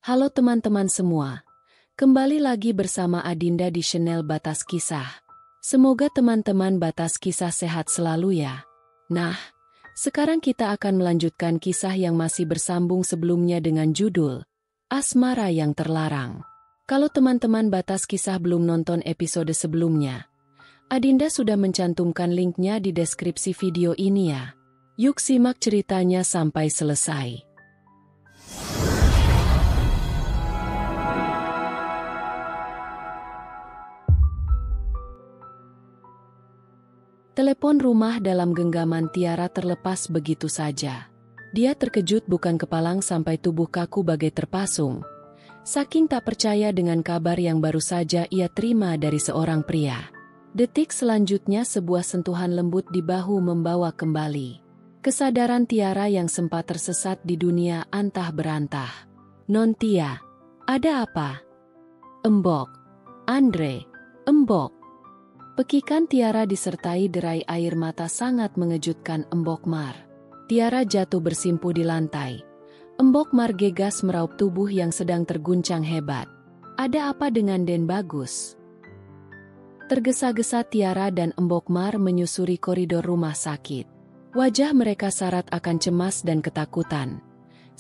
Halo teman-teman semua, kembali lagi bersama Adinda di channel Batas Kisah. Semoga teman-teman Batas Kisah sehat selalu ya. Nah, sekarang kita akan melanjutkan kisah yang masih bersambung sebelumnya dengan judul Asmara yang Terlarang. Kalau teman-teman Batas Kisah belum nonton episode sebelumnya, Adinda sudah mencantumkan linknya di deskripsi video ini ya. Yuk simak ceritanya sampai selesai. Telepon rumah dalam genggaman Tiara terlepas begitu saja. Dia terkejut bukan kepalang sampai tubuh kaku bagai terpasung. Saking tak percaya dengan kabar yang baru saja ia terima dari seorang pria. Detik selanjutnya sebuah sentuhan lembut di bahu membawa kembali kesadaran Tiara yang sempat tersesat di dunia antah berantah. "Non Tia, ada apa?" "Embok, Andre, embok." Pekikan Tiara disertai derai air mata sangat mengejutkan Embok Mar. Tiara jatuh bersimpuh di lantai. Embok Mar gegas meraup tubuh yang sedang terguncang hebat. "Ada apa dengan Den Bagus?" Tergesa-gesa Tiara dan Embok Mar menyusuri koridor rumah sakit. Wajah mereka syarat akan cemas dan ketakutan,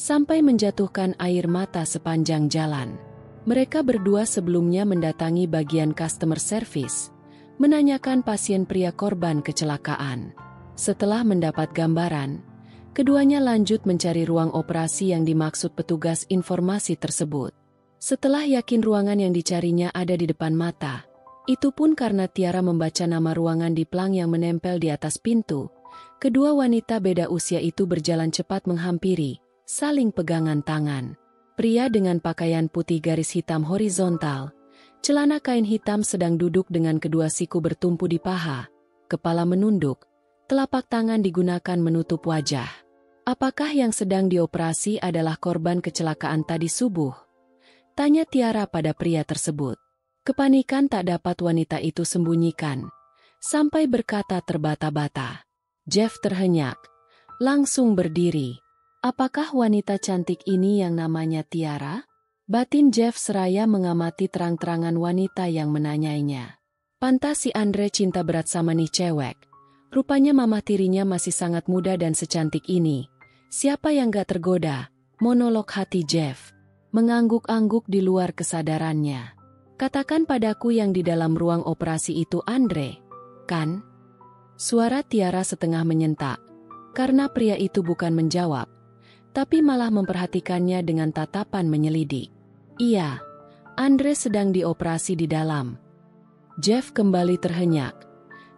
sampai menjatuhkan air mata sepanjang jalan. Mereka berdua sebelumnya mendatangi bagian customer service, menanyakan pasien pria korban kecelakaan. Setelah mendapat gambaran, keduanya lanjut mencari ruang operasi yang dimaksud petugas informasi tersebut. Setelah yakin ruangan yang dicarinya ada di depan mata, itu pun karena Tiara membaca nama ruangan di plang yang menempel di atas pintu, kedua wanita beda usia itu berjalan cepat menghampiri, saling pegangan tangan. Pria dengan pakaian putih garis hitam horizontal, celana kain hitam sedang duduk dengan kedua siku bertumpu di paha, kepala menunduk, telapak tangan digunakan menutup wajah. "Apakah yang sedang dioperasi adalah korban kecelakaan tadi subuh?" tanya Tiara pada pria tersebut. Kepanikan tak dapat wanita itu sembunyikan, sampai berkata terbata-bata. Jeff terhenyak, langsung berdiri. "Apakah wanita cantik ini yang namanya Tiara?" Batin Jeff seraya mengamati terang-terangan wanita yang menanyainya. "Pantas si Andre cinta berat sama nih cewek. Rupanya mamah tirinya masih sangat muda dan secantik ini. Siapa yang gak tergoda?" Monolog hati Jeff, mengangguk-angguk di luar kesadarannya. "Katakan padaku yang di dalam ruang operasi itu Andre, kan?" Suara Tiara setengah menyentak, karena pria itu bukan menjawab, tapi malah memperhatikannya dengan tatapan menyelidik. "Iya, Andre sedang dioperasi di dalam." Jeff kembali terhenyak,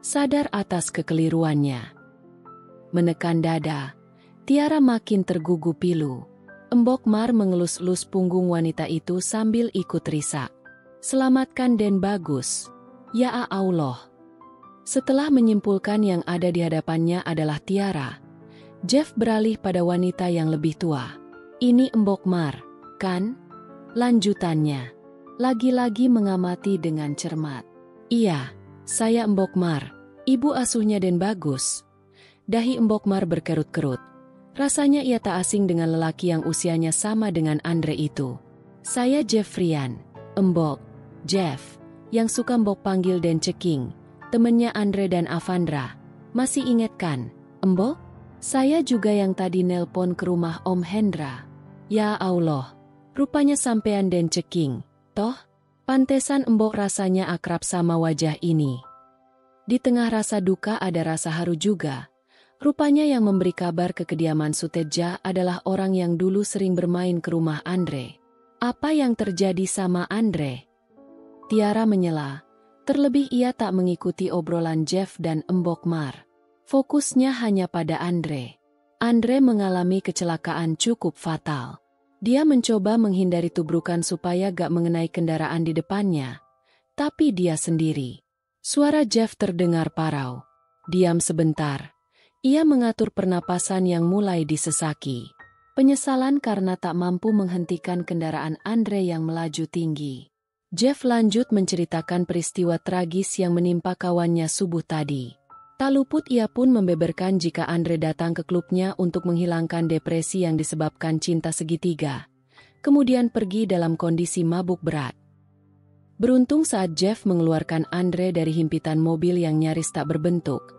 sadar atas kekeliruannya. Menekan dada, Tiara makin tergugu pilu. Embok Mar mengelus-elus punggung wanita itu sambil ikut risak. "Selamatkan Den Bagus, ya Allah." Setelah menyimpulkan yang ada di hadapannya adalah Tiara, Jeff beralih pada wanita yang lebih tua. "Ini Embok Mar, kan?" lanjutannya. Lagi-lagi mengamati dengan cermat. "Iya, saya Embok Mar, ibu asuhnya Den Bagus." Dahi Embok Mar berkerut-kerut. Rasanya ia tak asing dengan lelaki yang usianya sama dengan Andre itu. "Saya Jeffrian, Embok, Jeff, yang suka Mbok panggil Den Ceking, temennya Andre dan Avandra. Masih inget kan, Embok? Saya juga yang tadi nelpon ke rumah Om Hendra." "Ya Allah, rupanya sampean Den Ceking, toh? Pantesan Embok rasanya akrab sama wajah ini." Di tengah rasa duka ada rasa haru juga. Rupanya yang memberi kabar ke kediaman Suteja adalah orang yang dulu sering bermain ke rumah Andre. Apa yang terjadi sama Andre? Tiara menyela. Terlebih ia tak mengikuti obrolan Jeff dan Embok Mar. Fokusnya hanya pada Andre. Andre mengalami kecelakaan cukup fatal. Dia mencoba menghindari tubrukan supaya gak mengenai kendaraan di depannya. Tapi dia sendiri. Suara Jeff terdengar parau. Diam sebentar. Ia mengatur pernapasan yang mulai disesaki. Penyesalan karena tak mampu menghentikan kendaraan Andre yang melaju tinggi. Jeff lanjut menceritakan peristiwa tragis yang menimpa kawannya subuh tadi. Tak luput ia pun membeberkan jika Andre datang ke klubnya untuk menghilangkan depresi yang disebabkan cinta segitiga. kemudian pergi dalam kondisi mabuk berat. Beruntung saat Jeff mengeluarkan Andre dari himpitan mobil yang nyaris tak berbentuk,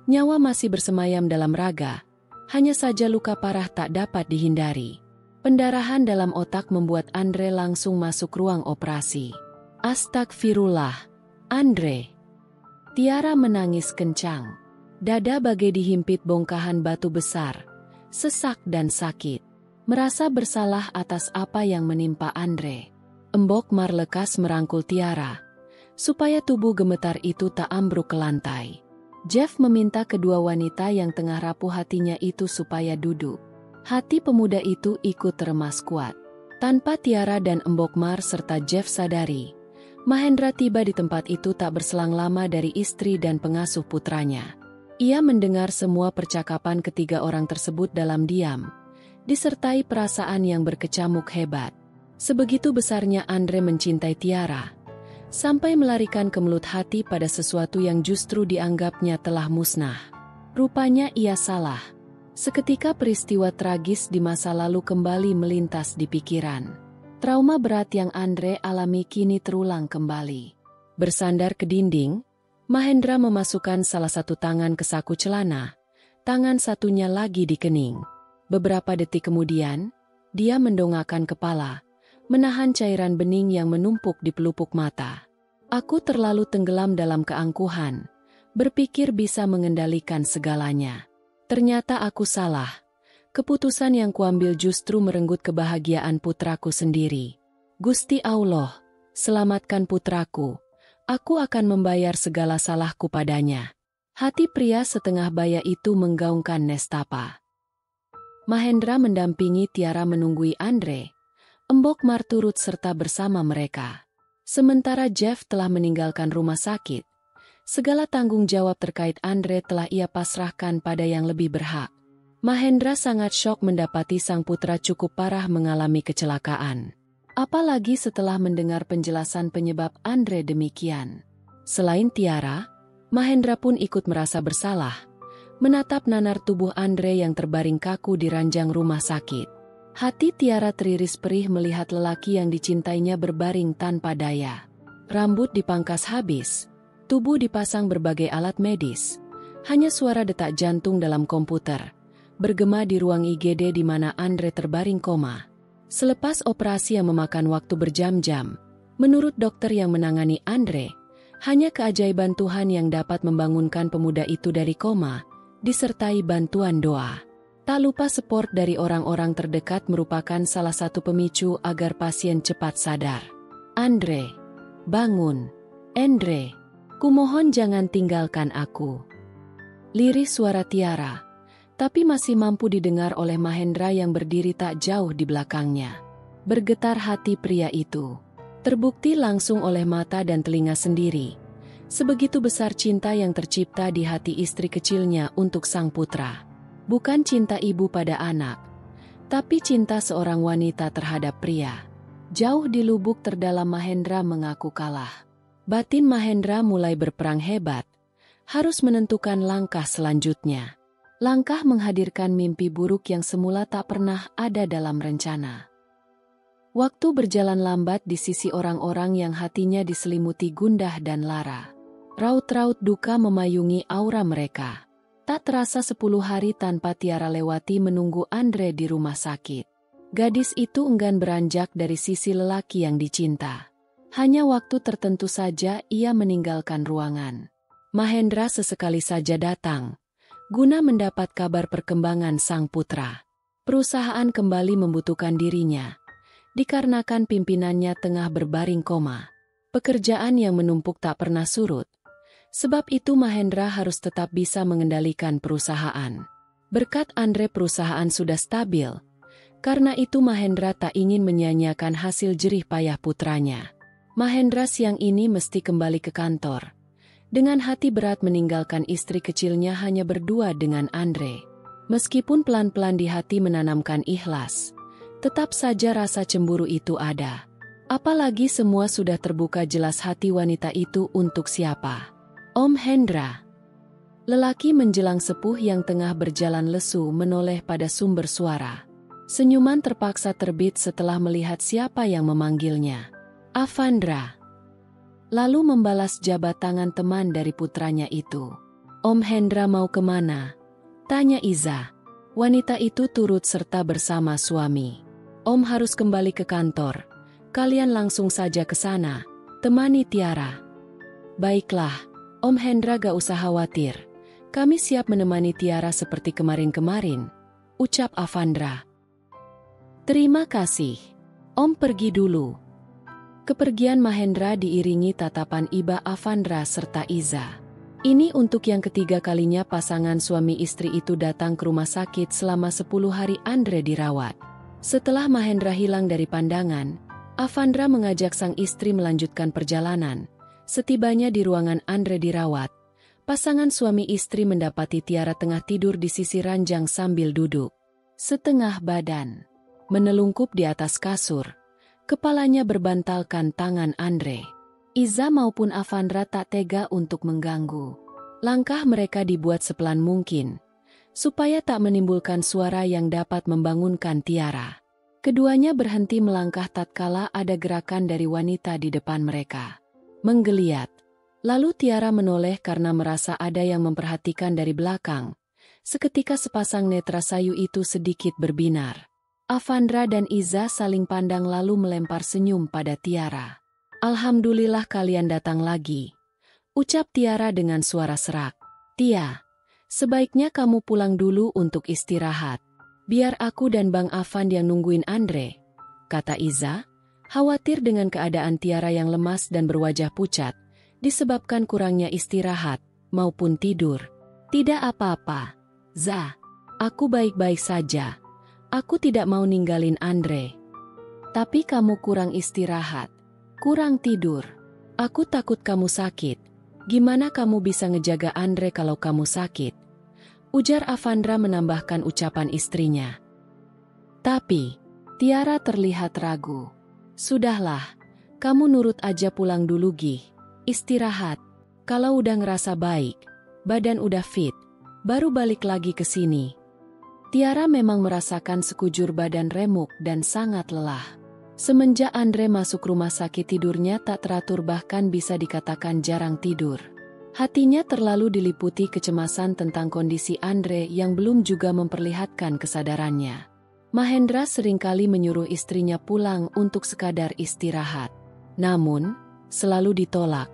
nyawa masih bersemayam dalam raga, hanya saja luka parah tak dapat dihindari. Pendarahan dalam otak membuat Andre langsung masuk ruang operasi. Astagfirullah, Andre. Tiara menangis kencang. Dada bagai dihimpit bongkahan batu besar, sesak dan sakit. Merasa bersalah atas apa yang menimpa Andre. Embok Mar lekas merangkul Tiara, supaya tubuh gemetar itu tak ambruk ke lantai. Jeff meminta kedua wanita yang tengah rapuh hatinya itu supaya duduk. Hati pemuda itu ikut remas kuat. Tanpa Tiara dan Embok Mar serta Jeff sadari, Mahendra tiba di tempat itu tak berselang lama dari istri dan pengasuh putranya. Ia mendengar semua percakapan ketiga orang tersebut dalam diam, disertai perasaan yang berkecamuk hebat. Sebegitu besarnya Andre mencintai Tiara, sampai melarikan kemelut hati pada sesuatu yang justru dianggapnya telah musnah. Rupanya ia salah. Seketika peristiwa tragis di masa lalu kembali melintas di pikiran. Trauma berat yang Andre alami kini terulang kembali. Bersandar ke dinding, Mahendra memasukkan salah satu tangan ke saku celana, tangan satunya lagi di kening. Beberapa detik kemudian, dia mendongakkan kepala, menahan cairan bening yang menumpuk di pelupuk mata. Aku terlalu tenggelam dalam keangkuhan, berpikir bisa mengendalikan segalanya. Ternyata aku salah. Keputusan yang kuambil justru merenggut kebahagiaan putraku sendiri. Gusti Allah, selamatkan putraku. Aku akan membayar segala salahku padanya. Hati pria setengah baya itu menggaungkan nestapa. Mahendra mendampingi Tiara menunggui Andre. Embok Mar turut serta bersama mereka. Sementara Jeff telah meninggalkan rumah sakit, segala tanggung jawab terkait Andre telah ia pasrahkan pada yang lebih berhak. Mahendra sangat syok mendapati sang putra cukup parah mengalami kecelakaan. Apalagi setelah mendengar penjelasan penyebab Andre demikian. Selain Tiara, Mahendra pun ikut merasa bersalah, menatap nanar tubuh Andre yang terbaring kaku di ranjang rumah sakit. Hati Tiara teriris perih melihat lelaki yang dicintainya berbaring tanpa daya. Rambut dipangkas habis, tubuh dipasang berbagai alat medis. Hanya suara detak jantung dalam komputer bergema di ruang IGD di mana Andre terbaring koma. Selepas operasi yang memakan waktu berjam-jam, menurut dokter yang menangani Andre, hanya keajaiban Tuhan yang dapat membangunkan pemuda itu dari koma, disertai bantuan doa. Tak lupa support dari orang-orang terdekat merupakan salah satu pemicu agar pasien cepat sadar. Andre, bangun. Andre, kumohon jangan tinggalkan aku. Lirih suara Tiara, tapi masih mampu didengar oleh Mahendra yang berdiri tak jauh di belakangnya. Bergetar hati pria itu. Terbukti langsung oleh mata dan telinga sendiri. Sebegitu besar cinta yang tercipta di hati istri kecilnya untuk sang putra. Bukan cinta ibu pada anak, tapi cinta seorang wanita terhadap pria. Jauh di lubuk terdalam Mahendra mengaku kalah. Batin Mahendra mulai berperang hebat, harus menentukan langkah selanjutnya. Langkah menghadirkan mimpi buruk yang semula tak pernah ada dalam rencana. Waktu berjalan lambat di sisi orang-orang yang hatinya diselimuti gundah dan lara. Raut-raut duka memayungi aura mereka. Tak terasa 10 hari tanpa Tiara lewati menunggu Andre di rumah sakit. Gadis itu enggan beranjak dari sisi lelaki yang dicinta. Hanya waktu tertentu saja ia meninggalkan ruangan. Mahendra sesekali saja datang, guna mendapat kabar perkembangan sang putra. Perusahaan kembali membutuhkan dirinya, dikarenakan pimpinannya tengah berbaring koma. Pekerjaan yang menumpuk tak pernah surut. Sebab itu Mahendra harus tetap bisa mengendalikan perusahaan. Berkat Andre perusahaan sudah stabil. Karena itu Mahendra tak ingin menyia-nyiakan hasil jerih payah putranya. Mahendra siang ini mesti kembali ke kantor. Dengan hati berat meninggalkan istri kecilnya hanya berdua dengan Andre. Meskipun pelan-pelan di hati menanamkan ikhlas, tetap saja rasa cemburu itu ada. Apalagi semua sudah terbuka jelas hati wanita itu untuk siapa. Om Hendra. Lelaki menjelang sepuh yang tengah berjalan lesu menoleh pada sumber suara. Senyuman terpaksa terbit setelah melihat siapa yang memanggilnya. Avandra. Lalu membalas jabat tangan teman dari putranya itu. Om Hendra mau kemana? Tanya Iza. Wanita itu turut serta bersama suami. Om harus kembali ke kantor. Kalian langsung saja ke sana. Temani Tiara. Baiklah, Om Hendra gak usah khawatir. Kami siap menemani Tiara seperti kemarin-kemarin, ucap Avandra. Terima kasih. Om pergi dulu. Kepergian Mahendra diiringi tatapan iba Avandra serta Iza. Ini untuk yang ketiga kalinya pasangan suami istri itu datang ke rumah sakit selama 10 hari Andre dirawat. Setelah Mahendra hilang dari pandangan, Avandra mengajak sang istri melanjutkan perjalanan. Setibanya di ruangan Andre dirawat, pasangan suami istri mendapati Tiara tengah tidur di sisi ranjang sambil duduk. Setengah badan menelungkup di atas kasur. Kepalanya berbantalkan tangan Andre. Iza maupun Avandra tak tega untuk mengganggu. Langkah mereka dibuat sepelan mungkin, supaya tak menimbulkan suara yang dapat membangunkan Tiara. Keduanya berhenti melangkah tatkala ada gerakan dari wanita di depan mereka. Menggeliat. Lalu Tiara menoleh karena merasa ada yang memperhatikan dari belakang. Seketika sepasang netra sayu itu sedikit berbinar. Avandra dan Iza saling pandang lalu melempar senyum pada Tiara. Alhamdulillah kalian datang lagi, ucap Tiara dengan suara serak. Tia, sebaiknya kamu pulang dulu untuk istirahat. Biar aku dan Bang Avan yang nungguin Andre, kata Iza, khawatir dengan keadaan Tiara yang lemas dan berwajah pucat, disebabkan kurangnya istirahat maupun tidur. Tidak apa-apa, Za, aku baik-baik saja. Aku tidak mau ninggalin Andre. Tapi kamu kurang istirahat, kurang tidur. Aku takut kamu sakit. Gimana kamu bisa ngejaga Andre kalau kamu sakit? Ujar Avandra menambahkan ucapan istrinya. Tapi, Tiara terlihat ragu. Sudahlah, kamu nurut aja pulang dulu Gih. Istirahat. Kalau udah ngerasa baik, badan udah fit, baru balik lagi ke sini. Tiara memang merasakan sekujur badan remuk dan sangat lelah. Semenjak Andre masuk rumah sakit tidurnya tak teratur bahkan bisa dikatakan jarang tidur. Hatinya terlalu diliputi kecemasan tentang kondisi Andre yang belum juga memperlihatkan kesadarannya. Mahendra seringkali menyuruh istrinya pulang untuk sekadar istirahat. Namun, selalu ditolak.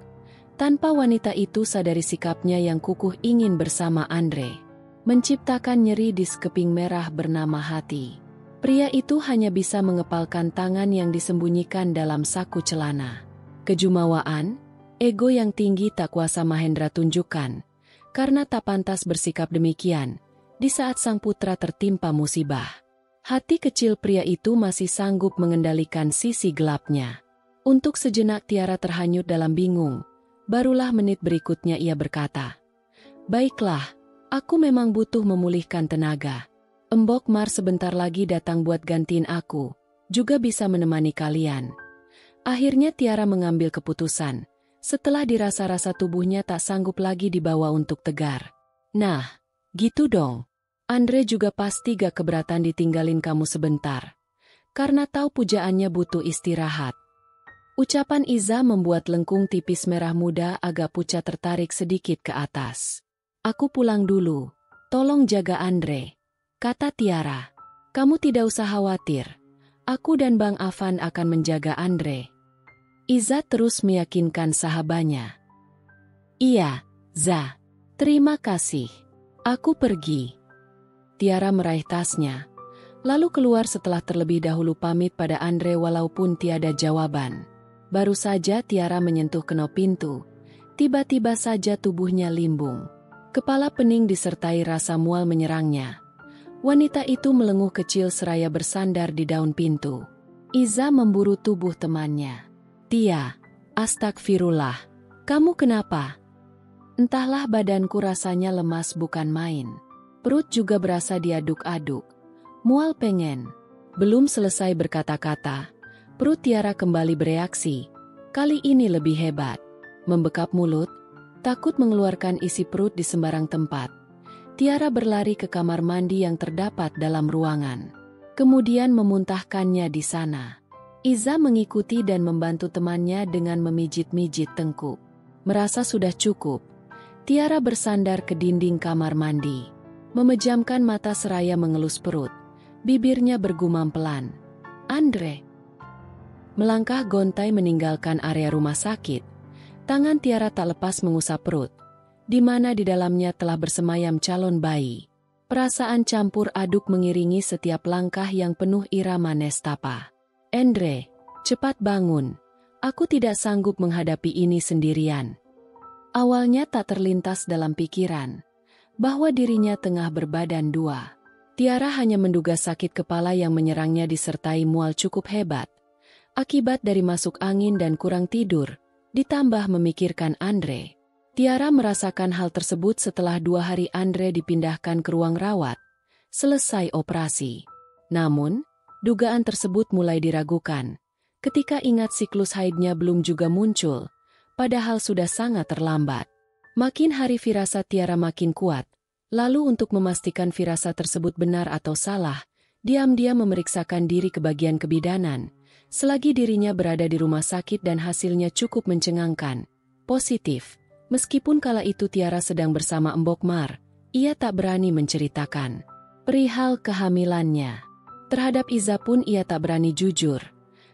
Tanpa wanita itu sadari sikapnya yang kukuh ingin bersama Andre. Menciptakan nyeri di sekeping merah bernama hati. Pria itu hanya bisa mengepalkan tangan yang disembunyikan dalam saku celana. Kejumawaan, ego yang tinggi tak kuasa Mahendra tunjukkan, karena tak pantas bersikap demikian, di saat sang putra tertimpa musibah. Hati kecil pria itu masih sanggup mengendalikan sisi gelapnya. Untuk sejenak Tiara terhanyut dalam bingung, barulah menit berikutnya ia berkata, "Baiklah, aku memang butuh memulihkan tenaga. Embok Mar sebentar lagi datang buat gantiin aku, juga bisa menemani kalian." Akhirnya Tiara mengambil keputusan, setelah dirasa-rasa tubuhnya tak sanggup lagi dibawa untuk tegar. "Nah, gitu dong. Andre juga pasti gak keberatan ditinggalin kamu sebentar. Karena tahu pujaannya butuh istirahat." Ucapan Iza membuat lengkung tipis merah muda agak pucat tertarik sedikit ke atas. "Aku pulang dulu. Tolong jaga Andre," kata Tiara. "Kamu tidak usah khawatir. Aku dan Bang Avan akan menjaga Andre." Iza terus meyakinkan sahabatnya. "Iya, Za. Terima kasih. Aku pergi." Tiara meraih tasnya, lalu keluar setelah terlebih dahulu pamit pada Andre walaupun tiada jawaban. Baru saja Tiara menyentuh kenop pintu, tiba-tiba saja tubuhnya limbung. Kepala pening disertai rasa mual menyerangnya. Wanita itu melenguh kecil seraya bersandar di daun pintu. Iza memburu tubuh temannya. "Tia, astagfirullah, kamu kenapa?" "Entahlah badanku rasanya lemas bukan main. Perut juga berasa diaduk-aduk. Mual pengen." Belum selesai berkata-kata, perut Tiara kembali bereaksi. Kali ini lebih hebat. Membekap mulut, takut mengeluarkan isi perut di sembarang tempat. Tiara berlari ke kamar mandi yang terdapat dalam ruangan. kemudian memuntahkannya di sana. Iza mengikuti dan membantu temannya dengan memijit-mijit tengkuk. Merasa sudah cukup, Tiara bersandar ke dinding kamar mandi. Memejamkan mata seraya mengelus perut. Bibirnya bergumam pelan. Andre. Melangkah gontai meninggalkan area rumah sakit. Tangan Tiara tak lepas mengusap perut, di mana di dalamnya telah bersemayam calon bayi. Perasaan campur aduk mengiringi setiap langkah yang penuh irama nestapa. Andre, cepat bangun. Aku tidak sanggup menghadapi ini sendirian. Awalnya tak terlintas dalam pikiran bahwa dirinya tengah berbadan dua. Tiara hanya menduga sakit kepala yang menyerangnya disertai mual cukup hebat. Akibat dari masuk angin dan kurang tidur, ditambah memikirkan Andre. Tiara merasakan hal tersebut setelah 2 hari Andre dipindahkan ke ruang rawat. Selesai operasi. Namun, dugaan tersebut mulai diragukan ketika ingat siklus haidnya belum juga muncul, padahal sudah sangat terlambat. Makin hari firasat Tiara makin kuat. Lalu untuk memastikan firasat tersebut benar atau salah, diam-diam memeriksakan diri ke bagian kebidanan. Selagi dirinya berada di rumah sakit dan hasilnya cukup mencengangkan, positif. Meskipun kala itu Tiara sedang bersama Mbok Mar, ia tak berani menceritakan perihal kehamilannya. Terhadap Iza pun ia tak berani jujur,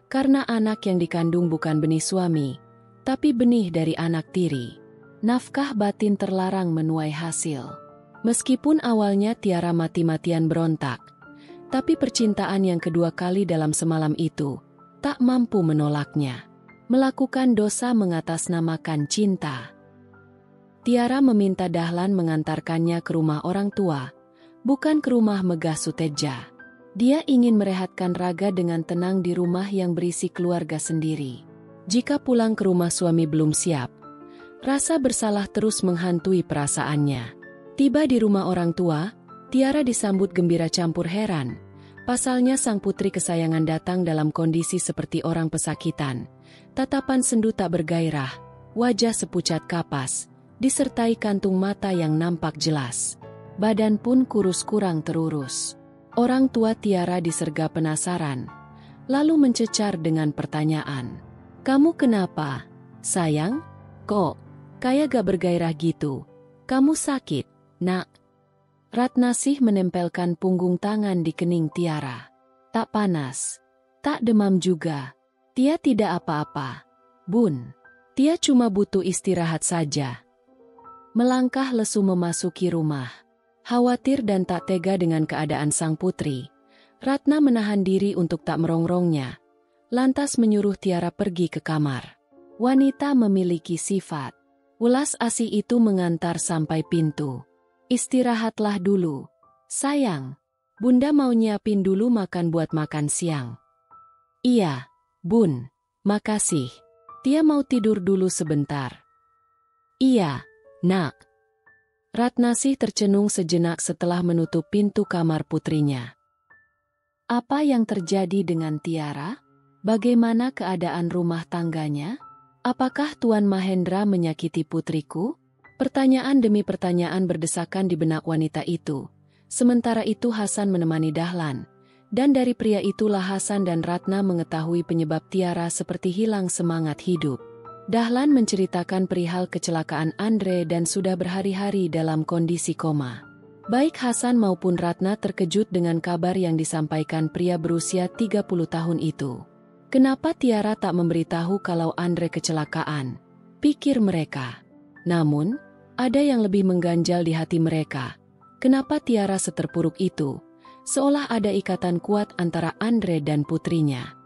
karena anak yang dikandung bukan benih suami, tapi benih dari anak tiri. Nafkah batin terlarang menuai hasil. Meskipun awalnya Tiara mati-matian berontak, tapi percintaan yang kedua kali dalam semalam itu tak mampu menolaknya. Melakukan dosa mengatasnamakan cinta. Tiara meminta Dahlan mengantarkannya ke rumah orang tua, bukan ke rumah Megah Suteja. Dia ingin merehatkan raga dengan tenang di rumah yang berisi keluarga sendiri. Jika pulang ke rumah suami belum siap, rasa bersalah terus menghantui perasaannya. Tiba di rumah orang tua, Tiara disambut gembira campur heran. Pasalnya sang putri kesayangan datang dalam kondisi seperti orang pesakitan. Tatapan sendu tak bergairah, wajah sepucat kapas, disertai kantung mata yang nampak jelas. Badan pun kurus kurang terurus. Orang tua Tiara disergap penasaran, lalu mencecar dengan pertanyaan. Kamu kenapa, sayang? Kok kayak gak bergairah gitu? Kamu sakit? Nak. Ratnasih menempelkan punggung tangan di kening Tiara. Tak panas, tak demam juga. Tia tidak apa-apa. Bun, Tia cuma butuh istirahat saja. Melangkah lesu memasuki rumah. Khawatir dan tak tega dengan keadaan sang putri, Ratna menahan diri untuk tak merongrongnya. Lantas menyuruh Tiara pergi ke kamar. Wanita memiliki sifat welas asih itu mengantar sampai pintu. Istirahatlah dulu. Sayang, Bunda mau nyiapin dulu makan buat makan siang. Iya, Bun, makasih. Tia mau tidur dulu sebentar. Iya, Nak. Ratnasih tercenung sejenak setelah menutup pintu kamar putrinya. Apa yang terjadi dengan Tiara? Bagaimana keadaan rumah tangganya? Apakah Tuan Mahendra menyakiti putriku? Pertanyaan demi pertanyaan berdesakan di benak wanita itu. Sementara itu Hasan menemani Dahlan. Dan dari pria itulah Hasan dan Ratna mengetahui penyebab Tiara seperti hilang semangat hidup. Dahlan menceritakan perihal kecelakaan Andre dan sudah berhari-hari dalam kondisi koma. Baik Hasan maupun Ratna terkejut dengan kabar yang disampaikan pria berusia 30 tahun itu. Kenapa Tiara tak memberitahu kalau Andre kecelakaan? Pikir mereka. Namun, ada yang lebih mengganjal di hati mereka. Kenapa Tiara seterpuruk itu? Seolah ada ikatan kuat antara Andre dan putrinya.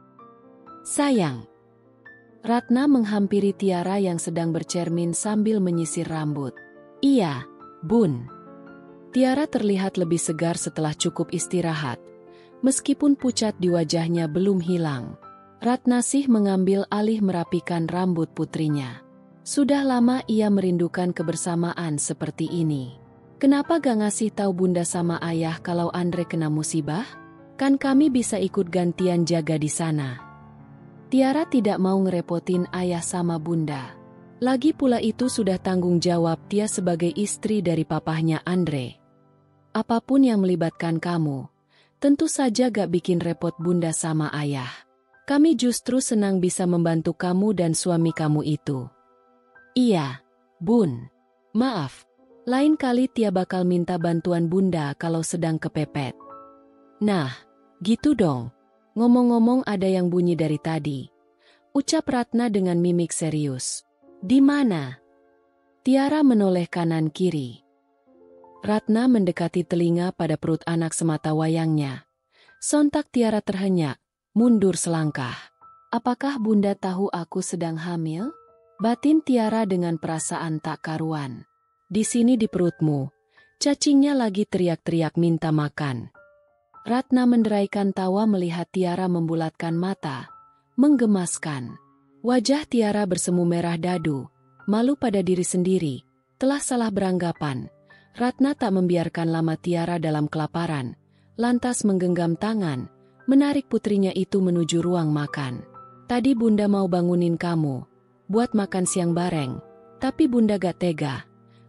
Sayang. Ratna menghampiri Tiara yang sedang bercermin sambil menyisir rambut. Iya, Bun. Tiara terlihat lebih segar setelah cukup istirahat. Meskipun pucat di wajahnya belum hilang. Ratnasih mengambil alih merapikan rambut putrinya. Sudah lama ia merindukan kebersamaan seperti ini. Kenapa gak ngasih tahu Bunda sama Ayah kalau Andre kena musibah? Kan kami bisa ikut gantian jaga di sana. Tiara tidak mau ngerepotin Ayah sama Bunda. Lagi pula itu sudah tanggung jawab Tia sebagai istri dari papahnya Andre. Apapun yang melibatkan kamu, Tentu saja gak bikin repot Bunda sama Ayah. Kami justru senang bisa membantu kamu dan suami kamu itu. Iya, Bun. Maaf, lain kali Tia bakal minta bantuan Bunda kalau sedang kepepet. Nah, gitu dong. Ngomong-ngomong ada yang bunyi dari tadi. Ucap Ratna dengan mimik serius. Di mana? Tiara menoleh kanan kiri. Ratna mendekati telinga pada perut anak semata wayangnya. Sontak Tiara terhenyak, mundur selangkah. Apakah Bunda tahu aku sedang hamil? Batin Tiara dengan perasaan tak karuan. Di sini di perutmu, cacingnya lagi teriak-teriak minta makan. Ratna menderaikan tawa melihat Tiara membulatkan mata, menggemaskan. Wajah Tiara bersemu merah dadu, malu pada diri sendiri, telah salah beranggapan. Ratna tak membiarkan lama Tiara dalam kelaparan, lantas menggenggam tangan, menarik putrinya itu menuju ruang makan. Tadi Bunda mau bangunin kamu, buat makan siang bareng, tapi Bunda gak tega.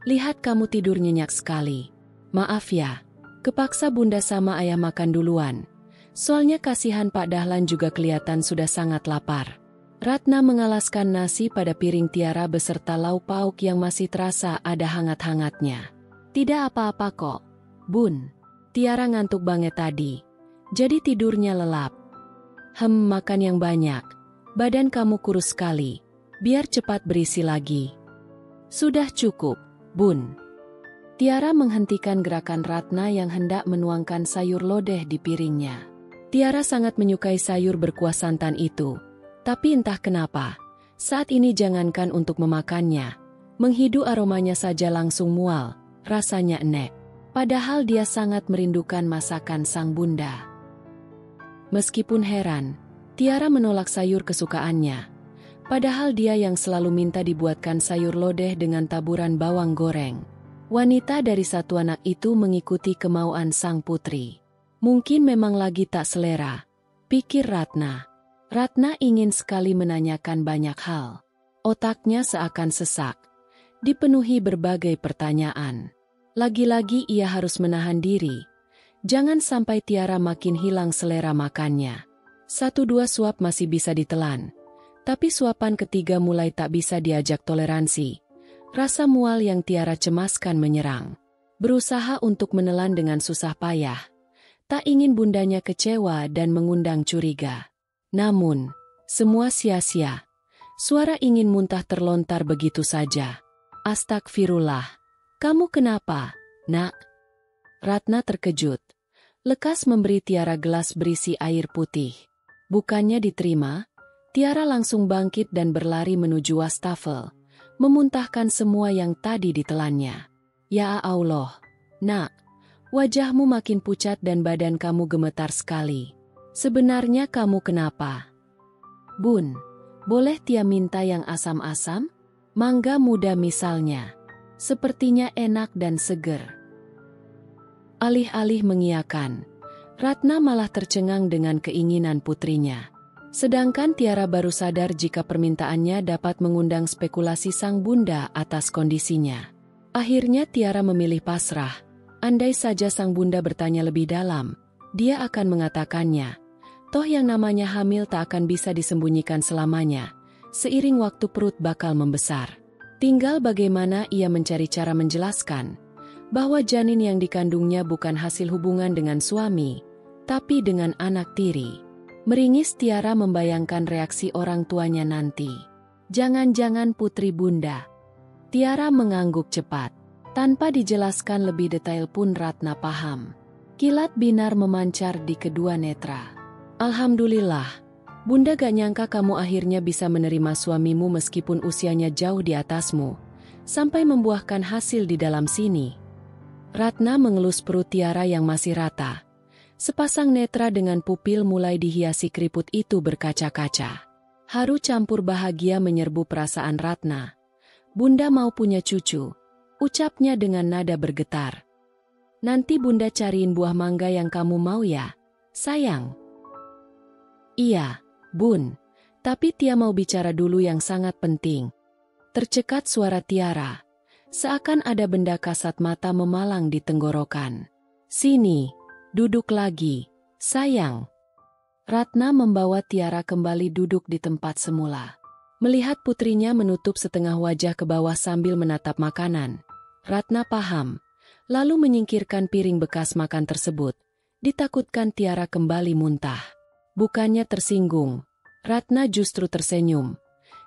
Lihat kamu tidur nyenyak sekali. Maaf ya, kepaksa Bunda sama Ayah makan duluan. Soalnya kasihan Pak Dahlan juga kelihatan sudah sangat lapar. Ratna mengalaskan nasi pada piring Tiara beserta lauk pauk yang masih terasa ada hangat-hangatnya. Tidak apa-apa kok, Bun. Tiara ngantuk banget tadi, jadi tidurnya lelap. Makan yang banyak. Badan kamu kurus sekali, biar cepat berisi lagi. Sudah cukup, Bun. Tiara menghentikan gerakan Ratna yang hendak menuangkan sayur lodeh di piringnya. Tiara sangat menyukai sayur berkuah santan itu, tapi entah kenapa, saat ini jangankan untuk memakannya, menghidu aromanya saja langsung mual, rasanya enek. Padahal dia sangat merindukan masakan sang bunda. Meskipun heran, Tiara menolak sayur kesukaannya. Padahal dia yang selalu minta dibuatkan sayur lodeh dengan taburan bawang goreng. Wanita dari satu anak itu mengikuti kemauan sang putri. Mungkin memang lagi tak selera, pikir Ratna. Ratna ingin sekali menanyakan banyak hal. Otaknya seakan sesak, dipenuhi berbagai pertanyaan. Lagi-lagi ia harus menahan diri. Jangan sampai Tiara makin hilang selera makannya. 1-2 suap masih bisa ditelan. Tapi suapan ketiga mulai tak bisa diajak toleransi. Rasa mual yang Tiara cemaskan menyerang. Berusaha untuk menelan dengan susah payah. Tak ingin bundanya kecewa dan mengundang curiga. Namun, semua sia-sia. Suara ingin muntah terlontar begitu saja. Astagfirullah. Kamu kenapa, Nak? Ratna terkejut. Lekas memberi Tiara gelas berisi air putih. Bukannya diterima, Tiara langsung bangkit dan berlari menuju wastafel, memuntahkan semua yang tadi ditelannya. Ya Allah, Nak, wajahmu makin pucat dan badan kamu gemetar sekali. Sebenarnya kamu kenapa? Bun, boleh Tia minta yang asam-asam? Mangga muda misalnya. Sepertinya enak dan seger. Alih-alih mengiyakan, Ratna malah tercengang dengan keinginan putrinya. Sedangkan Tiara baru sadar jika permintaannya dapat mengundang spekulasi sang bunda atas kondisinya. Akhirnya Tiara memilih pasrah. Andai saja sang bunda bertanya lebih dalam, dia akan mengatakannya. Toh yang namanya hamil tak akan bisa disembunyikan selamanya. Seiring waktu perut bakal membesar. Tinggal bagaimana ia mencari cara menjelaskan bahwa janin yang dikandungnya bukan hasil hubungan dengan suami, tapi dengan anak tiri. Meringis Tiara membayangkan reaksi orang tuanya nanti. Jangan-jangan putri bunda. Tiara mengangguk cepat. Tanpa dijelaskan lebih detail pun Ratna paham. Kilat binar memancar di kedua netra. Alhamdulillah, Bunda gak nyangka kamu akhirnya bisa menerima suamimu meskipun usianya jauh di atasmu, sampai membuahkan hasil di dalam sini. Ratna mengelus perut Tiara yang masih rata. Sepasang netra dengan pupil mulai dihiasi keriput itu berkaca-kaca. Haru campur bahagia menyerbu perasaan Ratna. Bunda mau punya cucu, ucapnya dengan nada bergetar. Nanti Bunda cariin buah mangga yang kamu mau ya, sayang. Iya, Bun, tapi Tia mau bicara dulu yang sangat penting. Tercekat suara Tiara, seakan ada benda kasat mata memalang di tenggorokan. Sini. Duduk lagi, Sayang. Ratna membawa Tiara kembali duduk di tempat semula. Melihat putrinya menutup setengah wajah ke bawah sambil menatap makanan, Ratna paham, lalu menyingkirkan piring bekas makan tersebut, ditakutkan Tiara kembali muntah. Bukannya tersinggung, Ratna justru tersenyum.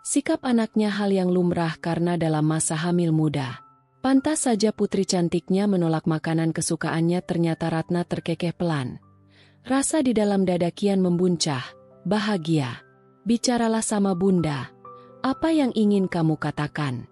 Sikap anaknya hal yang lumrah karena dalam masa hamil muda. Pantas saja putri cantiknya menolak makanan kesukaannya, ternyata Ratna terkekeh pelan. Rasa di dalam dada kian membuncah, bahagia. Bicaralah sama bunda. Apa yang ingin kamu katakan?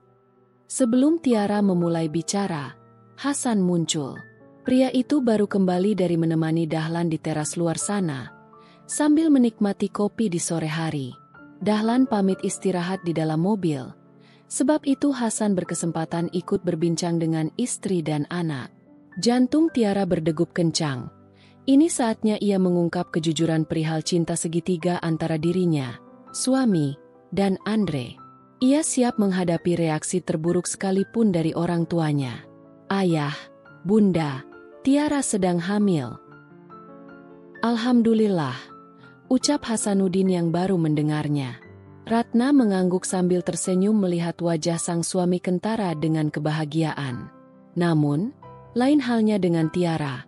Sebelum Tiara memulai bicara, Hasan muncul. Pria itu baru kembali dari menemani Dahlan di teras luar sana, sambil menikmati kopi di sore hari. Dahlan pamit istirahat di dalam mobil. Sebab itu Hasan berkesempatan ikut berbincang dengan istri dan anak. Jantung Tiara berdegup kencang. Ini saatnya ia mengungkap kejujuran perihal cinta segitiga antara dirinya, suami, dan Andre. Ia siap menghadapi reaksi terburuk sekalipun dari orang tuanya. Ayah, bunda, Tiara sedang hamil. Alhamdulillah, ucap Hasanuddin yang baru mendengarnya. Ratna mengangguk sambil tersenyum melihat wajah sang suami kentara dengan kebahagiaan. Namun, lain halnya dengan Tiara.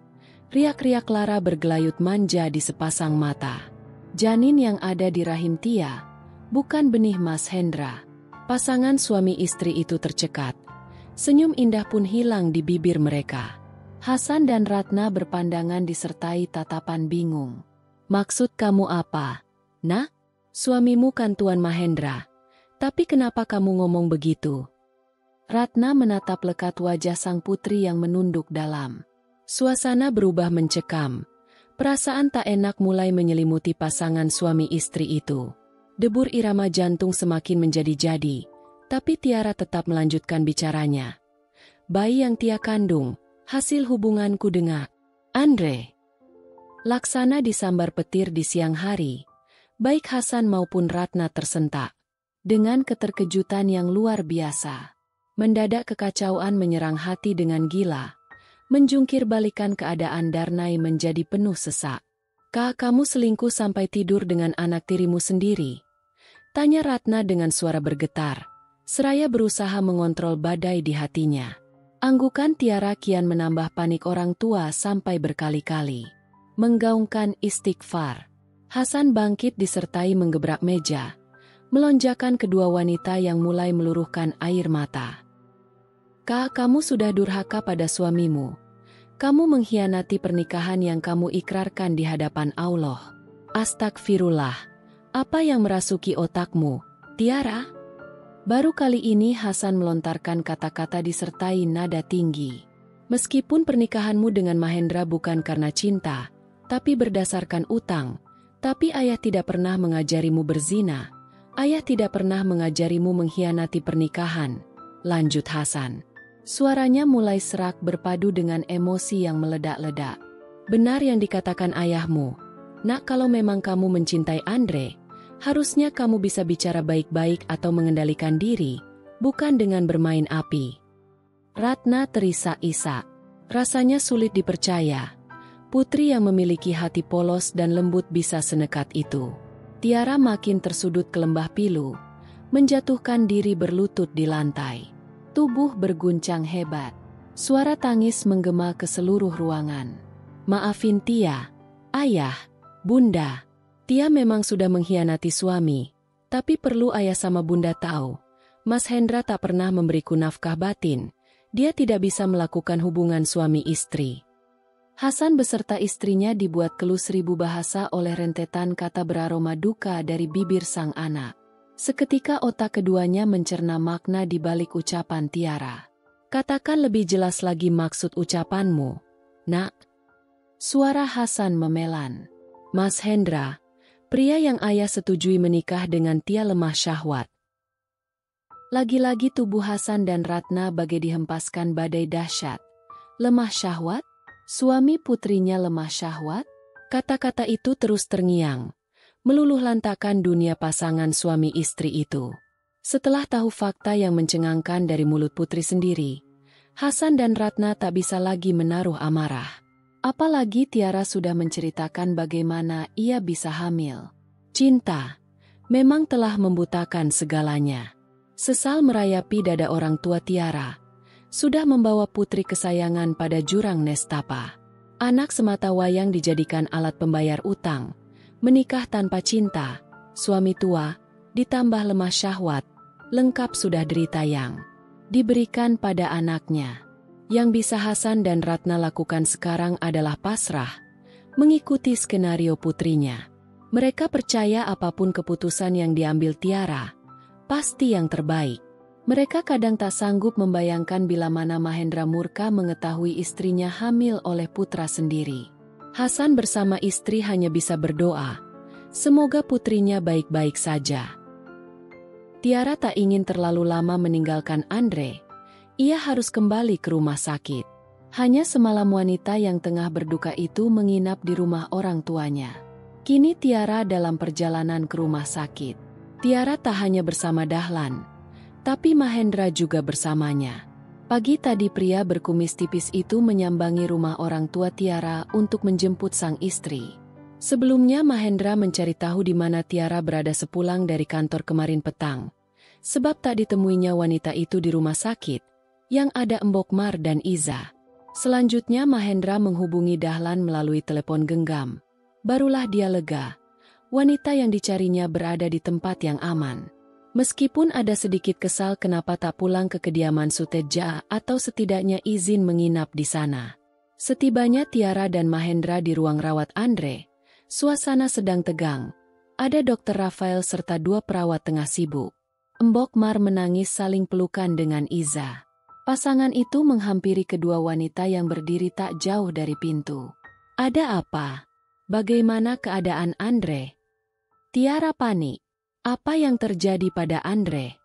Riak-riak lara bergelayut manja di sepasang mata. Janin yang ada di rahim Tia, bukan benih Mas Hendra. Pasangan suami istri itu tercekat. Senyum indah pun hilang di bibir mereka. Hasan dan Ratna berpandangan disertai tatapan bingung. Maksud kamu apa? Nak, suamimu kan Tuan Mahendra. Tapi kenapa kamu ngomong begitu? Ratna menatap lekat wajah sang putri yang menunduk dalam. Suasana berubah mencekam. Perasaan tak enak mulai menyelimuti pasangan suami istri itu. Debur irama jantung semakin menjadi-jadi, tapi Tiara tetap melanjutkan bicaranya. Bayi yang Tia kandung, hasil hubunganku dengan Andre. Laksana disambar petir di siang hari, baik Hasan maupun Ratna tersentak. Dengan keterkejutan yang luar biasa. Mendadak kekacauan menyerang hati dengan gila. Menjungkir balikan keadaan Darnai menjadi penuh sesak. Kak, kamu selingkuh sampai tidur dengan anak tirimu sendiri? Tanya Ratna dengan suara bergetar. Seraya berusaha mengontrol badai di hatinya. Anggukan Tiara kian menambah panik orang tua sampai berkali-kali. Menggaungkan istighfar. Hasan bangkit disertai menggebrak meja. Melonjakan kedua wanita yang mulai meluruhkan air mata. Kak, kamu sudah durhaka pada suamimu. Kamu mengkhianati pernikahan yang kamu ikrarkan di hadapan Allah. Astagfirullah. Apa yang merasuki otakmu, Tiara? Baru kali ini Hasan melontarkan kata-kata disertai nada tinggi. Meskipun pernikahanmu dengan Mahendra bukan karena cinta, tapi berdasarkan utang, tapi ayah tidak pernah mengajarimu berzina. Ayah tidak pernah mengajarimu mengkhianati pernikahan. Lanjut Hasan. Suaranya mulai serak berpadu dengan emosi yang meledak-ledak. Benar yang dikatakan ayahmu. Nak, kalau memang kamu mencintai Andre, harusnya kamu bisa bicara baik-baik atau mengendalikan diri, bukan dengan bermain api. Ratna terisak-isak. Rasanya sulit dipercaya. Putri yang memiliki hati polos dan lembut bisa senekat itu. Tiara makin tersudut ke lembah pilu, menjatuhkan diri berlutut di lantai. Tubuh berguncang hebat. Suara tangis menggema ke seluruh ruangan. Maafin Tia, ayah, bunda. Tia memang sudah mengkhianati suami. Tapi perlu ayah sama bunda tahu. Mas Hendra tak pernah memberiku nafkah batin. Dia tidak bisa melakukan hubungan suami istri. Hasan beserta istrinya dibuat keluh 1000 bahasa oleh rentetan kata beraroma duka dari bibir sang anak. Seketika otak keduanya mencerna makna di balik ucapan Tiara. Katakan lebih jelas lagi maksud ucapanmu, Nak. Suara Hasan memelan. Mas Hendra, pria yang ayah setujui menikah dengan Tia lemah syahwat. Lagi-lagi tubuh Hasan dan Ratna bagai dihempaskan badai dahsyat. Lemah syahwat? Suami putrinya lemah syahwat? Kata-kata itu terus terngiang. Meluluh lantakan dunia pasangan suami istri itu. Setelah tahu fakta yang mencengangkan dari mulut putri sendiri, Hasan dan Ratna tak bisa lagi menaruh amarah. Apalagi Tiara sudah menceritakan bagaimana ia bisa hamil. Cinta memang telah membutakan segalanya. Sesal merayapi dada orang tua Tiara, sudah membawa putri kesayangan pada jurang nestapa. Anak semata wayang dijadikan alat pembayar utang, menikah tanpa cinta, suami tua, ditambah lemah syahwat, lengkap sudah derita yang diberikan pada anaknya. Yang bisa Hasan dan Ratna lakukan sekarang adalah pasrah, mengikuti skenario putrinya. Mereka percaya apapun keputusan yang diambil Tiara, pasti yang terbaik. Mereka kadang tak sanggup membayangkan bila mana Mahendra murka mengetahui istrinya hamil oleh putra sendiri. Hasan bersama istri hanya bisa berdoa, semoga putrinya baik-baik saja. Tiara tak ingin terlalu lama meninggalkan Andre. Ia harus kembali ke rumah sakit. Hanya semalam wanita yang tengah berduka itu menginap di rumah orang tuanya. Kini Tiara dalam perjalanan ke rumah sakit. Tiara tak hanya bersama Dahlan, tapi Mahendra juga bersamanya. Pagi tadi pria berkumis tipis itu menyambangi rumah orang tua Tiara untuk menjemput sang istri. Sebelumnya Mahendra mencari tahu di mana Tiara berada sepulang dari kantor kemarin petang. Sebab tak ditemuinya wanita itu di rumah sakit, yang ada Embok Mar dan Iza. Selanjutnya Mahendra menghubungi Dahlan melalui telepon genggam. Barulah dia lega. Wanita yang dicarinya berada di tempat yang aman. Meskipun ada sedikit kesal kenapa tak pulang ke kediaman Suteja atau setidaknya izin menginap di sana. Setibanya Tiara dan Mahendra di ruang rawat Andre, suasana sedang tegang. Ada Dr. Rafael serta 2 perawat tengah sibuk. Embok Mar menangis saling pelukan dengan Iza. Pasangan itu menghampiri kedua wanita yang berdiri tak jauh dari pintu. Ada apa? Bagaimana keadaan Andre? Tiara panik. Apa yang terjadi pada Andre?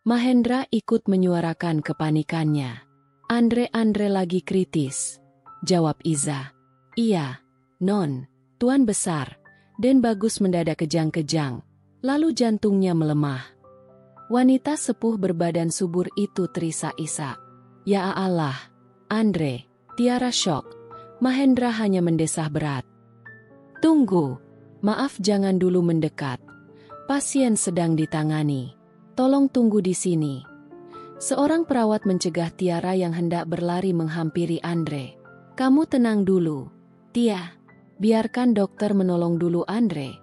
Mahendra ikut menyuarakan kepanikannya. Andre lagi kritis. Jawab Iza. Iya, Non, Tuan Besar. Den Bagus mendadak kejang-kejang. Lalu jantungnya melemah. Wanita sepuh berbadan subur itu terisak-isak. Ya Allah, Andre, Tiara syok. Mahendra hanya mendesah berat. Tunggu, maaf jangan dulu mendekat. Pasien sedang ditangani. Tolong tunggu di sini. Seorang perawat mencegah Tiara yang hendak berlari menghampiri Andre. Kamu tenang dulu, Tia. Biarkan dokter menolong dulu Andre.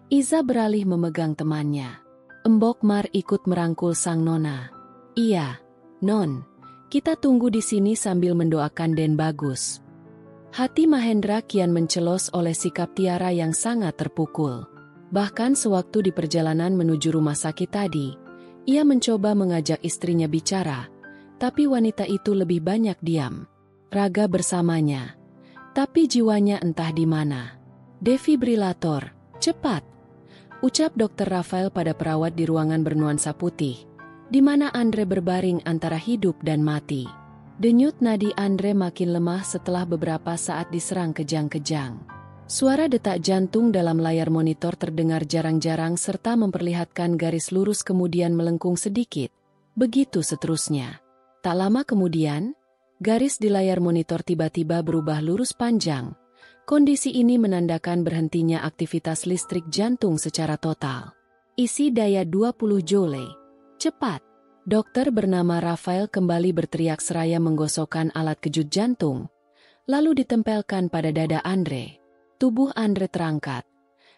Iza beralih memegang temannya. Embok Mar ikut merangkul sang nona. Iya, Non. Kita tunggu di sini sambil mendoakan Den Bagus. Hati Mahendra kian mencelos oleh sikap Tiara yang sangat terpukul. Bahkan sewaktu di perjalanan menuju rumah sakit tadi, ia mencoba mengajak istrinya bicara, tapi wanita itu lebih banyak diam. Raga bersamanya, tapi jiwanya entah di mana. Defibrilator, cepat! Ucap Dr. Rafael pada perawat di ruangan bernuansa putih, di mana Andre berbaring antara hidup dan mati. Denyut nadi Andre makin lemah setelah beberapa saat diserang kejang-kejang. Suara detak jantung dalam layar monitor terdengar jarang-jarang serta memperlihatkan garis lurus kemudian melengkung sedikit. Begitu seterusnya. Tak lama kemudian, garis di layar monitor tiba-tiba berubah lurus panjang. Kondisi ini menandakan berhentinya aktivitas listrik jantung secara total. Isi daya 20 joule. Cepat! Dokter bernama Rafael kembali berteriak seraya menggosokkan alat kejut jantung, lalu ditempelkan pada dada Andre. Tubuh Andre terangkat.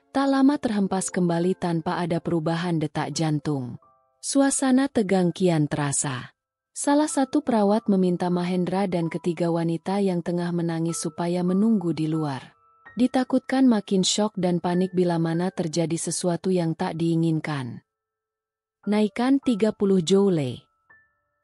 Tak lama terhempas kembali tanpa ada perubahan detak jantung. Suasana tegang kian terasa. Salah satu perawat meminta Mahendra dan ketiga wanita yang tengah menangis supaya menunggu di luar. Ditakutkan makin syok dan panik bila mana terjadi sesuatu yang tak diinginkan. Naikkan 30 joule.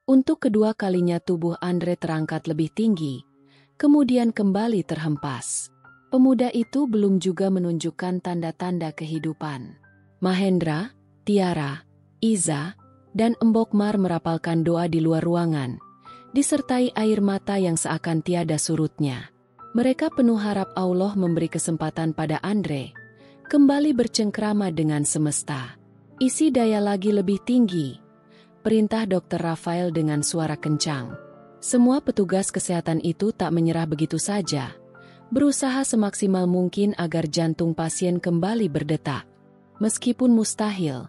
Untuk kedua kalinya tubuh Andre terangkat lebih tinggi, kemudian kembali terhempas. Pemuda itu belum juga menunjukkan tanda-tanda kehidupan. Mahendra, Tiara, Iza, dan Embok Mar merapalkan doa di luar ruangan, disertai air mata yang seakan tiada surutnya. Mereka penuh harap Allah memberi kesempatan pada Andre, kembali bercengkrama dengan semesta. Isi daya lagi lebih tinggi, perintah Dr. Rafael dengan suara kencang. Semua petugas kesehatan itu tak menyerah begitu saja. berusaha semaksimal mungkin agar jantung pasien kembali berdetak. Meskipun mustahil,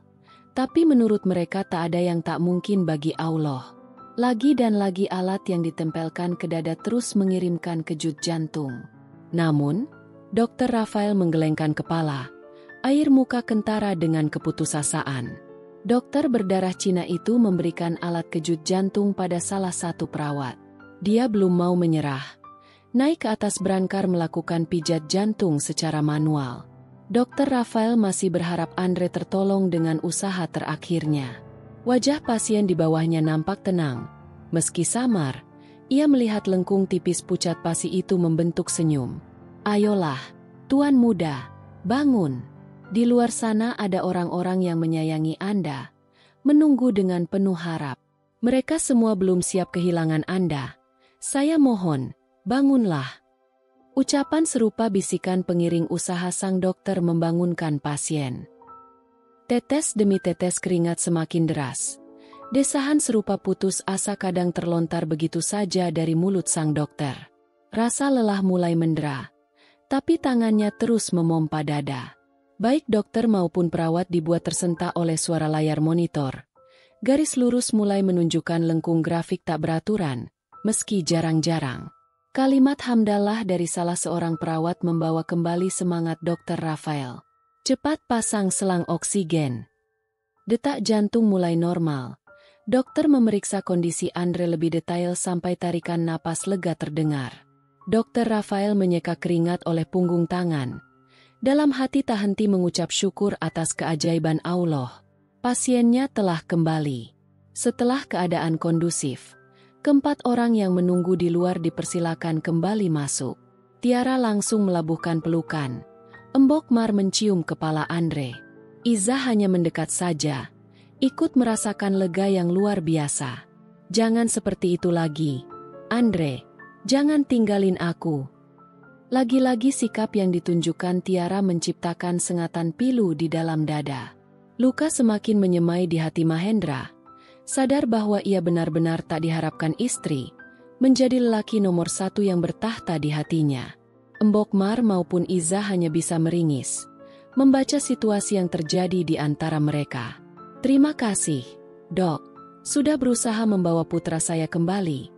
tapi menurut mereka tak ada yang tak mungkin bagi Allah. Lagi dan lagi alat yang ditempelkan ke dada terus mengirimkan kejut jantung. Namun, Dr. Rafael menggelengkan kepala, air muka kentara dengan keputusasaan. Dokter berdarah Cina itu memberikan alat kejut jantung pada salah satu perawat. Dia belum mau menyerah. Naik ke atas brankar melakukan pijat jantung secara manual. Dr. Rafael masih berharap Andre tertolong dengan usaha terakhirnya. Wajah pasien di bawahnya nampak tenang. Meski samar, ia melihat lengkung tipis pucat pasi itu membentuk senyum. Ayolah, Tuan muda, bangun. Di luar sana ada orang-orang yang menyayangi Anda, menunggu dengan penuh harap. Mereka semua belum siap kehilangan Anda. Saya mohon, bangunlah. Ucapan serupa bisikan pengiring usaha sang dokter membangunkan pasien. Tetes demi tetes keringat semakin deras. Desahan serupa putus asa kadang terlontar begitu saja dari mulut sang dokter. Rasa lelah mulai mendera, tapi tangannya terus memompa dada. Baik dokter maupun perawat dibuat tersentak oleh suara layar monitor. Garis lurus mulai menunjukkan lengkung grafik tak beraturan, meski jarang-jarang. Kalimat hamdalah dari salah seorang perawat membawa kembali semangat Dr. Rafael. Cepat pasang selang oksigen. Detak jantung mulai normal. Dokter memeriksa kondisi Andre lebih detail sampai tarikan napas lega terdengar. Dr. Rafael menyeka keringat oleh punggung tangan. Dalam hati tak henti mengucap syukur atas keajaiban Allah. Pasiennya telah kembali. Setelah keadaan kondusif, keempat orang yang menunggu di luar dipersilakan kembali masuk. Tiara langsung melabuhkan pelukan. Embok Mar mencium kepala Andre. Iza hanya mendekat saja, ikut merasakan lega yang luar biasa. Jangan seperti itu lagi. Andre, jangan tinggalin aku. Lagi-lagi sikap yang ditunjukkan Tiara menciptakan sengatan pilu di dalam dada. Luka semakin menyemai di hati Mahendra. Sadar bahwa ia benar-benar tak diharapkan istri, menjadi lelaki nomor satu yang bertahta di hatinya. Embok Mar maupun Iza hanya bisa meringis, membaca situasi yang terjadi di antara mereka. Terima kasih, Dok. Sudah berusaha membawa putra saya kembali,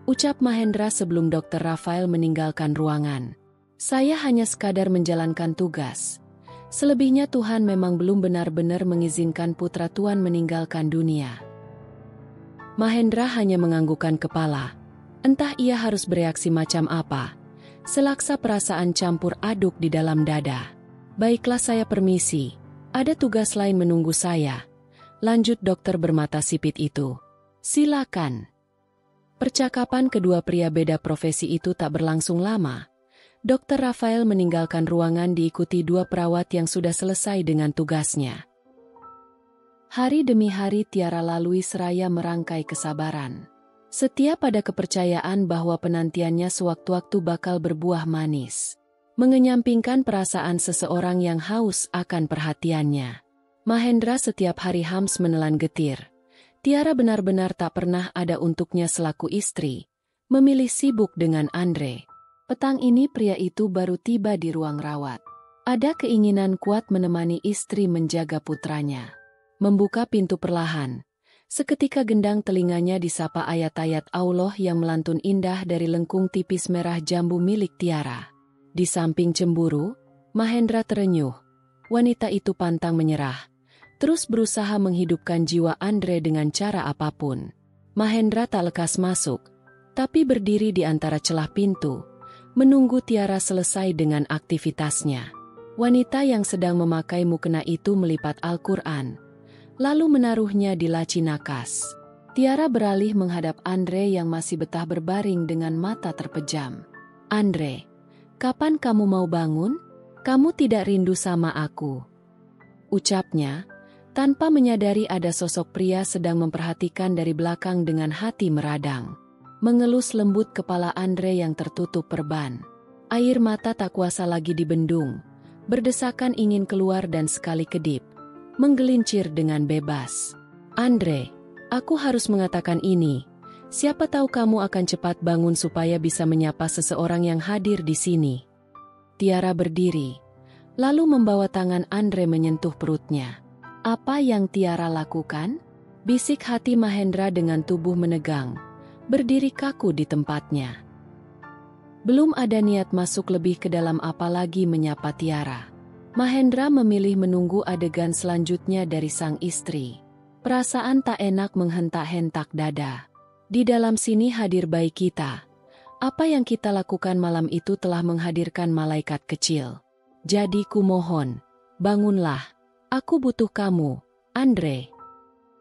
ucap Mahendra sebelum Dr. Rafael meninggalkan ruangan. Saya hanya sekadar menjalankan tugas. Selebihnya Tuhan memang belum benar-benar mengizinkan putra Tuan meninggalkan dunia. Mahendra hanya menganggukkan kepala. Entah ia harus bereaksi macam apa. Selaksa perasaan campur aduk di dalam dada. Baiklah saya permisi. Ada tugas lain menunggu saya. Lanjut dokter bermata sipit itu. Silakan. Percakapan kedua pria beda profesi itu tak berlangsung lama. Dr. Rafael meninggalkan ruangan diikuti dua perawat yang sudah selesai dengan tugasnya. Hari demi hari Tiara lalui seraya merangkai kesabaran. Setia pada kepercayaan bahwa penantiannya sewaktu-waktu bakal berbuah manis. Mengenyampingkan perasaan seseorang yang haus akan perhatiannya. Mahendra setiap hari hams menelan getir. Tiara benar-benar tak pernah ada untuknya selaku istri. Memilih sibuk dengan Andre. Petang ini pria itu baru tiba di ruang rawat. Ada keinginan kuat menemani istri menjaga putranya. Membuka pintu perlahan. Seketika gendang telinganya disapa ayat-ayat Allah yang melantun indah dari lengkung tipis merah jambu milik Tiara. Di samping cemburu, Mahendra terenyuh. Wanita itu pantang menyerah. Terus berusaha menghidupkan jiwa Andre dengan cara apapun. Mahendra tak lekas masuk, tapi berdiri di antara celah pintu, menunggu Tiara selesai dengan aktivitasnya. Wanita yang sedang memakai mukena itu melipat Al-Quran, lalu menaruhnya di laci nakas. Tiara beralih menghadap Andre yang masih betah berbaring dengan mata terpejam. Andre, kapan kamu mau bangun? Kamu tidak rindu sama aku? Ucapnya, tanpa menyadari ada sosok pria sedang memperhatikan dari belakang dengan hati meradang. Mengelus lembut kepala Andre yang tertutup perban. Air mata tak kuasa lagi dibendung. Berdesakan ingin keluar dan sekali kedip menggelincir dengan bebas. Andre, aku harus mengatakan ini. Siapa tahu kamu akan cepat bangun supaya bisa menyapa seseorang yang hadir di sini. Tiara berdiri, lalu membawa tangan Andre menyentuh perutnya. Apa yang Tiara lakukan? Bisik hati Mahendra dengan tubuh menegang, berdiri kaku di tempatnya. Belum ada niat masuk lebih ke dalam apalagi menyapa Tiara. Mahendra memilih menunggu adegan selanjutnya dari sang istri. Perasaan tak enak menghentak-hentak dada. Di dalam sini hadir bayi kita. Apa yang kita lakukan malam itu telah menghadirkan malaikat kecil. Jadi kumohon, bangunlah. Aku butuh kamu, Andre.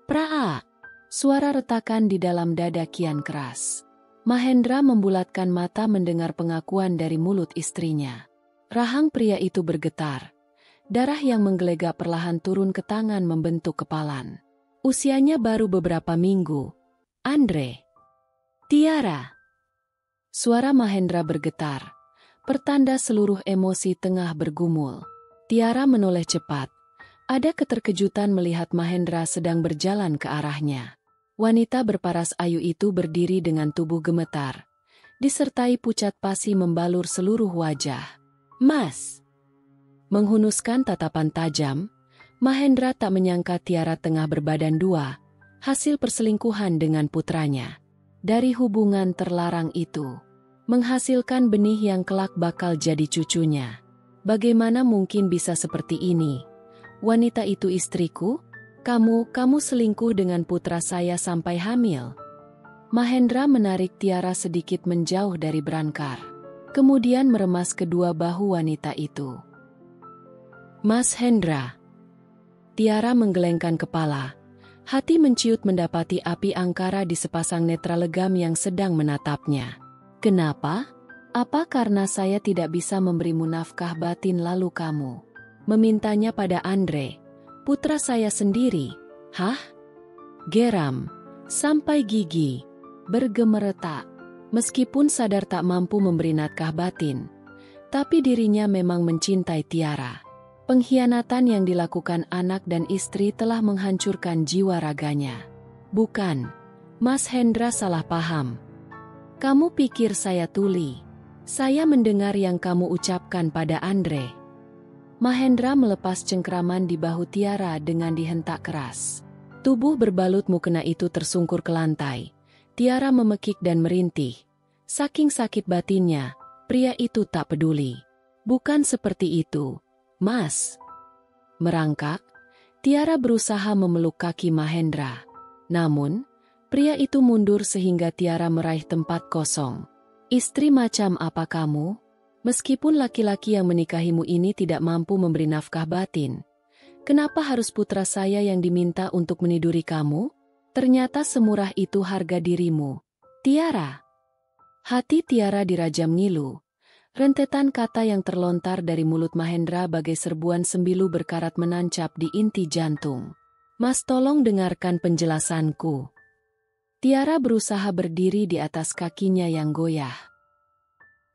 Praa! Suara retakan di dalam dada kian keras. Mahendra membulatkan mata mendengar pengakuan dari mulut istrinya. Rahang pria itu bergetar. Darah yang menggelegak perlahan turun ke tangan membentuk kepalan. Usianya baru beberapa minggu. Andre. Tiara. Suara Mahendra bergetar. Pertanda seluruh emosi tengah bergumul. Tiara menoleh cepat. Ada keterkejutan melihat Mahendra sedang berjalan ke arahnya. Wanita berparas ayu itu berdiri dengan tubuh gemetar, disertai pucat pasi membalur seluruh wajah. Mas! Menghunuskan tatapan tajam, Mahendra tak menyangka Tiara tengah berbadan dua, hasil perselingkuhan dengan putranya. Dari hubungan terlarang itu, menghasilkan benih yang kelak bakal jadi cucunya. Bagaimana mungkin bisa seperti ini? Wanita itu istriku? Kamu selingkuh dengan putra saya sampai hamil. Mahendra menarik Tiara sedikit menjauh dari berangkar. Kemudian meremas kedua bahu wanita itu. Mas Hendra. Tiara menggelengkan kepala. Hati menciut mendapati api angkara di sepasang netra legam yang sedang menatapnya. Kenapa? Apa karena saya tidak bisa memberimu nafkah batin lalu kamu memintanya pada Andre, putra saya sendiri? Hah? Geram, sampai gigi bergemeretak. Meskipun sadar tak mampu memberi nafkah batin, tapi dirinya memang mencintai Tiara. Pengkhianatan yang dilakukan anak dan istri telah menghancurkan jiwa raganya. Bukan, Mas Hendra salah paham. Kamu pikir saya tuli? Saya mendengar yang kamu ucapkan pada Andre. Mahendra melepas cengkraman di bahu Tiara dengan dihentak keras. Tubuh berbalut mukena itu tersungkur ke lantai. Tiara memekik dan merintih. Saking sakit batinnya, pria itu tak peduli. Bukan seperti itu, Mas. Merangkak, Tiara berusaha memeluk kaki Mahendra. Namun, pria itu mundur sehingga Tiara meraih tempat kosong. Istri macam apa kamu? Meskipun laki-laki yang menikahimu ini tidak mampu memberi nafkah batin, kenapa harus putra saya yang diminta untuk meniduri kamu? Ternyata semurah itu harga dirimu, Tiara. Hati Tiara dirajam ngilu. Rentetan kata yang terlontar dari mulut Mahendra bagai serbuan sembilu berkarat menancap di inti jantung. Mas, tolong dengarkan penjelasanku. Tiara berusaha berdiri di atas kakinya yang goyah.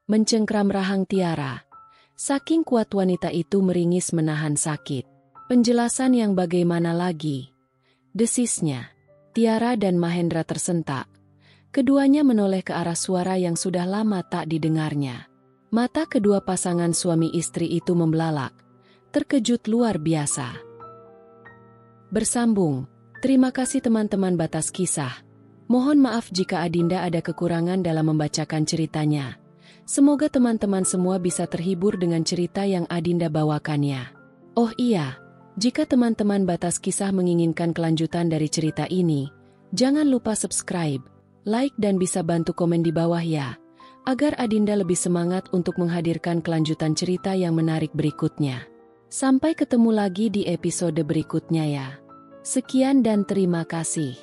Mencengkram rahang Tiara. Saking kuat wanita itu meringis menahan sakit. Penjelasan yang bagaimana lagi? Desisnya. Tiara dan Mahendra tersentak. Keduanya menoleh ke arah suara yang sudah lama tak didengarnya. Mata kedua pasangan suami istri itu membelalak. Terkejut luar biasa. Bersambung. Terima kasih teman-teman Batas Kisah. Mohon maaf jika Adinda ada kekurangan dalam membacakan ceritanya. Semoga teman-teman semua bisa terhibur dengan cerita yang Adinda bawakannya. Oh iya, jika teman-teman Batas Kisah menginginkan kelanjutan dari cerita ini, jangan lupa subscribe, like dan bisa bantu komen di bawah ya, agar Adinda lebih semangat untuk menghadirkan kelanjutan cerita yang menarik berikutnya. Sampai ketemu lagi di episode berikutnya ya. Sekian dan terima kasih.